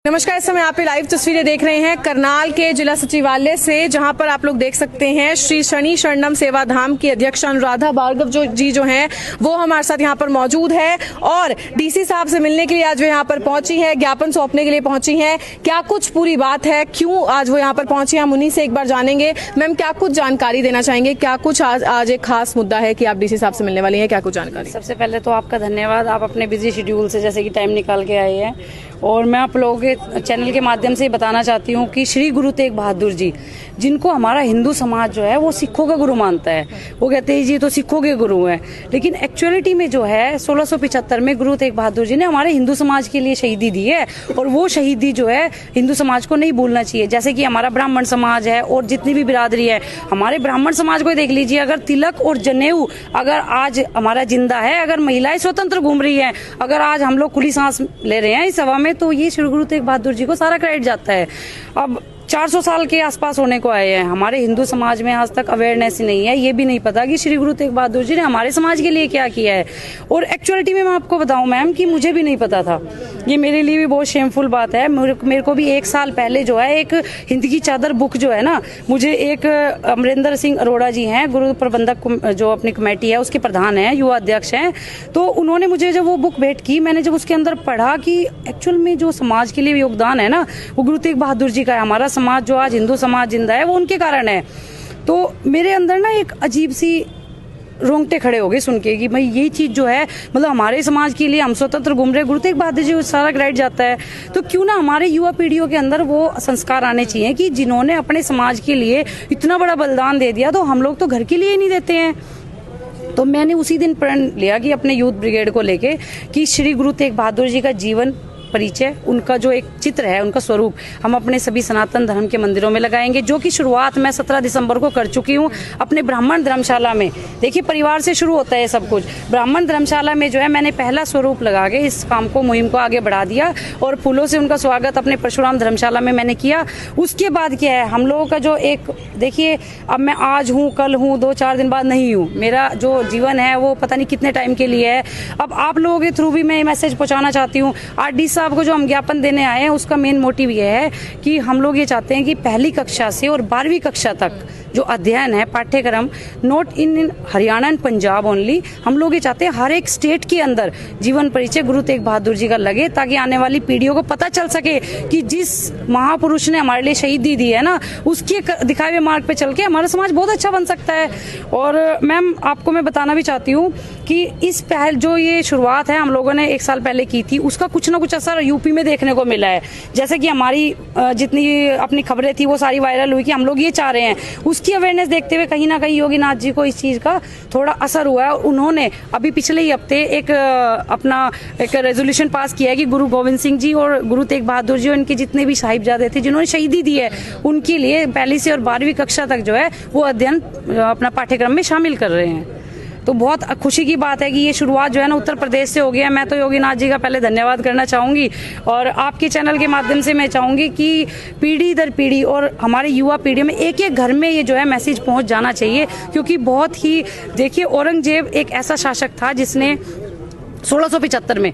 नमस्कार। इस समय आप ये लाइव तस्वीरें देख रहे हैं करनाल के जिला सचिवालय से, जहां पर आप लोग देख सकते हैं श्री शनि शरणम सेवा धाम की अध्यक्ष अनुराधा भार्गव जो हैं वो हमारे साथ यहां पर मौजूद है और डीसी साहब से मिलने के लिए आज वो यहां पर पहुंची है, ज्ञापन सौंपने के लिए पहुंची है। क्या कुछ पूरी बात है, क्यों आज वो यहां पर पहुंची है, हम उन्हीं से एक बार जानेंगे। मैम, क्या कुछ जानकारी देना चाहेंगे, क्या कुछ आज एक खास मुद्दा है कि आप डीसी साहब से मिलने वाली है, क्या कुछ जानकारी? सबसे पहले तो आपका धन्यवाद, आप अपने बिजी शेड्यूल से जैसे कि टाइम निकाल के आए हैं। और मैं आप लोगों के चैनल के माध्यम से बताना चाहती हूँ कि श्री गुरु तेग बहादुर जी, जिनको हमारा हिंदू समाज जो है वो सिखों का गुरु मानता है, वो कहते हैं जी तो सिखों के गुरु हैं, लेकिन एक्चुअलिटी में जो है 1675 में गुरु तेग बहादुर जी ने हमारे हिंदू समाज के लिए शहीदी दी है। और वो शहीदी जो है हिंदू समाज को नहीं भूलना चाहिए। जैसे कि हमारा ब्राह्मण समाज है और जितनी भी बिरादरी है, हमारे ब्राह्मण समाज को देख लीजिए, अगर तिलक और जनेऊ अगर आज हमारा जिंदा है, अगर महिलाएं स्वतंत्र घूम रही है, अगर आज हम लोग खुली सांस ले रहे हैं इस हवा में, तो ये श्री गुरु तेग बहादुर जी को सारा क्रेडिट जाता है। अब 400 साल के आसपास होने को आए हैं, हमारे हिंदू समाज में आज तक अवेयरनेस ही नहीं है, ये भी नहीं पता कि श्री गुरु तेग बहादुर जी ने हमारे समाज के लिए क्या किया है। और एक्चुअलिटी में मैं आपको बताऊं मैम कि मुझे भी नहीं पता था, ये मेरे लिए भी बहुत शेमफुल बात है। मेरे को भी 1 साल पहले जो है एक हिंद की चादर बुक जो है ना, मुझे एक अमरिंदर सिंह अरोड़ा जी हैं, गुरु प्रबंधक जो अपनी कमेटी है उसके प्रधान है, युवा अध्यक्ष हैं, तो उन्होंने मुझे जब वो बुक भेंट की, मैंने जब उसके अंदर पढ़ा कि एक्चुअल में जो समाज के लिए योगदान है ना वो गुरु तेग बहादुर जी का है। हमारा समाज जो आज हिंदू समाज जिंदा है वो उनके कारण है। तो मेरे अंदर ना एक अजीब सी रोंगटे खड़े हो गए सुन के कि भाई ये चीज जो है, मतलब हमारे समाज के लिए हम स्वतंत्र घूम रहे, गुरु तेग बहादुर जी सारा क्रेडिट जाता है, तो क्यों ना हमारे युवा पीढ़ियों के अंदर वो संस्कार आने चाहिए कि जिन्होंने अपने समाज के लिए इतना बड़ा बलिदान दे दिया, तो हम लोग तो घर के लिए ही नहीं देते हैं। तो मैंने उसी दिन प्रण लिया कि अपने यूथ ब्रिगेड को लेके कि श्री गुरु तेग बहादुर जी का जीवन परिचय, उनका जो एक चित्र है, उनका स्वरूप हम अपने सभी सनातन धर्म के मंदिरों में लगाएंगे, जो कि शुरुआत मैं 17 दिसंबर को कर चुकी हूँ अपने ब्राह्मण धर्मशाला में। देखिए, परिवार से शुरू होता है सब कुछ। ब्राह्मण धर्मशाला में जो है मैंने पहला स्वरूप लगा के इस काम को, मुहिम को आगे बढ़ा दिया और फूलों से उनका स्वागत अपने परशुराम धर्मशाला में मैंने किया। उसके बाद क्या है, हम लोगों का जो एक, देखिए अब मैं आज हूँ, कल हूँ, 2-4 दिन बाद नहीं हूँ, मेरा जो जीवन है वो पता नहीं कितने टाइम के लिए है। अब आप लोगों के थ्रू भी मैं मैसेज पहुंचाना चाहती हूँ। आरडी साहब को जो हम ज्ञापन देने आए हैं उसका मेन मोटिव ये है कि हम लोग ये चाहते हैं कि पहली कक्षा से और 12वीं कक्षा तक जो अध्ययन है, पाठ्यक्रम, not in Haryana and Punjab only, हम लोग ये चाहते हैं हर एक स्टेट के अंदर जीवन परिचय गुरु तेग बहादुर जी का लगे, ताकि आने वाली पीढ़ियों को पता चल सके कि जिस महापुरुष ने हमारे लिए शहीदी दी है ना, उसके दिखाए हुए मार्ग पे चल के हमारा समाज बहुत अच्छा बन सकता है। और मैम आपको मैं बताना भी चाहती हूँ कि इस पहल जो ये शुरुआत है हम लोगों ने 1 साल पहले की थी, उसका कुछ ना कुछ असर यूपी में देखने को मिला है। जैसे कि हमारी जितनी अपनी खबरें थी वो सारी वायरल हुई कि हम लोग ये चाह रहे हैं, उसकी अवेयरनेस देखते हुए कहीं ना कहीं योगीनाथ जी को इस चीज का थोड़ा असर हुआ है। और उन्होंने अभी पिछले ही हफ्ते एक अपना एक रेजोल्यूशन पास किया है कि गुरु गोविंद सिंह जी और गुरु तेग बहादुर जी और इनके जितने भी साहिबजादे थे जिन्होंने शहीदी दी है, उनके लिए पहली से और 12वीं कक्षा तक जो है वो अध्ययन अपना पाठ्यक्रम में शामिल कर रहे हैं। तो बहुत खुशी की बात है कि ये शुरुआत जो है ना उत्तर प्रदेश से हो गया है। मैं तो योगीनाथ जी का पहले धन्यवाद करना चाहूंगी और आपके चैनल के माध्यम से मैं चाहूंगी कि पीढ़ी दर पीढ़ी और हमारे युवा पीढ़ी में एक एक घर में ये जो है मैसेज पहुंच जाना चाहिए। क्योंकि बहुत ही, देखिए, औरंगजेब एक ऐसा शासक था जिसने 1675 में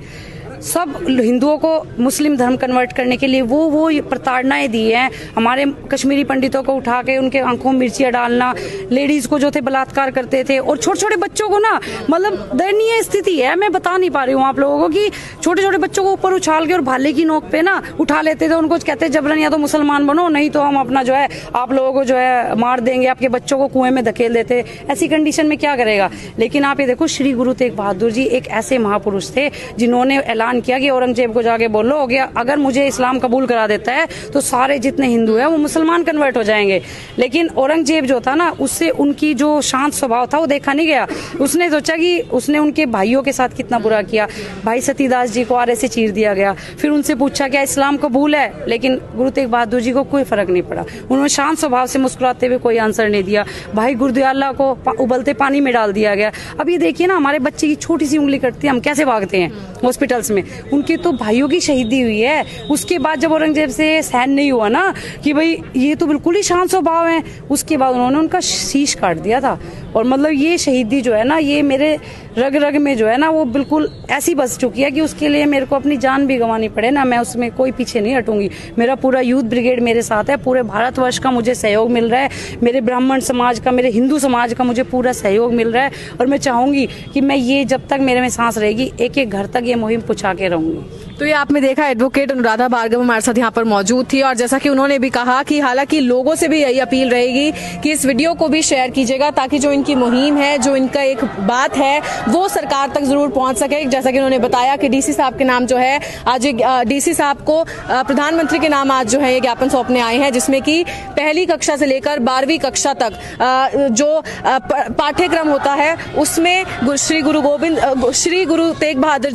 सब हिंदुओं को मुस्लिम धर्म कन्वर्ट करने के लिए वो प्रताड़नाएं दी हैं। हमारे कश्मीरी पंडितों को उठा के उनके आंखों में मिर्चियां डालना, लेडीज को जो थे बलात्कार करते थे, और छोटे छोटे बच्चों को ना, मतलब दयनीय स्थिति है, मैं बता नहीं पा रही हूँ आप लोगों को, कि छोटे छोटे बच्चों को ऊपर उछाल के और भाले की नोक पे ना उठा लेते थे, उनको कहते जबरन या तो मुसलमान बनो, नहीं तो हम अपना जो है आप लोगों को जो है मार देंगे, आपके बच्चों को कुएं में धकेल देते। ऐसी कंडीशन में क्या करेगा। लेकिन आप ये देखो, श्री गुरु तेग बहादुर जी एक ऐसे महापुरुष थे जिन्होंने ऐलान किया कि औरंगजेब को जाके बोलो हो गया, अगर मुझे इस्लाम कबूल करा देता है तो सारे जितने हिंदू हैं वो मुसलमान कन्वर्ट हो जाएंगे। लेकिन औरंगजेब जो था ना, उससे उनकी जो शांत स्वभाव था वो देखा नहीं गया। उसने सोचा कि उसने उनके भाइयों के साथ कितना बुरा किया। भाई सतीदास जी को आरे से चीर दिया गया, फिर उनसे पूछा क्या इस्लाम कबूल है, लेकिन गुरु तेग बहादुर जी को कोई फर्क नहीं पड़ा। उन्होंने शांत स्वभाव से मुस्कुराते हुए कोई आंसर नहीं दिया। भाई गुरदयाला को उबलते पानी में डाल दिया गया। अब ये देखिए ना, हमारे बच्चे की छोटी सी उंगली कटती है, हम कैसे भागते हैं हॉस्पिटल्स में। उनके तो भाइयों की शहीदी हुई है। उसके बाद जब औरंगजेब से सहन नहीं हुआ ना कि भाई ये तो बिल्कुल ही शांत स्वभाव है, उसके बाद उन्होंने उनका शीश काट दिया था। और मतलब ये शहीदी जो है ना, ये मेरे रग रग में जो है ना वो बिल्कुल ऐसी बस चुकी है कि उसके लिए मेरे को अपनी जान भी गंवानी पड़े ना, मैं उसमें कोई पीछे नहीं हटूंगी। मेरा पूरा यूथ ब्रिगेड मेरे साथ है, पूरे भारतवर्ष का मुझे सहयोग मिल रहा है, मेरे ब्राह्मण समाज का, मेरे हिंदू समाज का मुझे पूरा सहयोग मिल रहा है। और मैं चाहूंगी कि मैं ये जब तक मेरे में सांस रहेगी एक एक घर तक ये मुहिम पहुंचा के रहूंगी। तो ये आपने देखा, एडवोकेट अनुराधा भार्गव हमारे साथ यहाँ पर मौजूद थी और जैसा कि उन्होंने भी कहा कि हालांकि लोगों से भी यही अपील रहेगी कि इस वीडियो को भी शेयर कीजिएगा ताकि जो इनकी मुहिम है, जो इनका एक बात है वो सरकार तक जरूर पहुंच सके। जैसा कि उन्होंने बताया कि डीसी साहब के नाम जो है आज डीसी साहब को प्रधानमंत्री के नाम आज जो है ये ज्ञापन सौंपने आए हैं, जिसमें कि पहली कक्षा से लेकर 12वीं कक्षा तक जो पाठ्यक्रम होता है उसमें श्री गुरु तेग बहादुर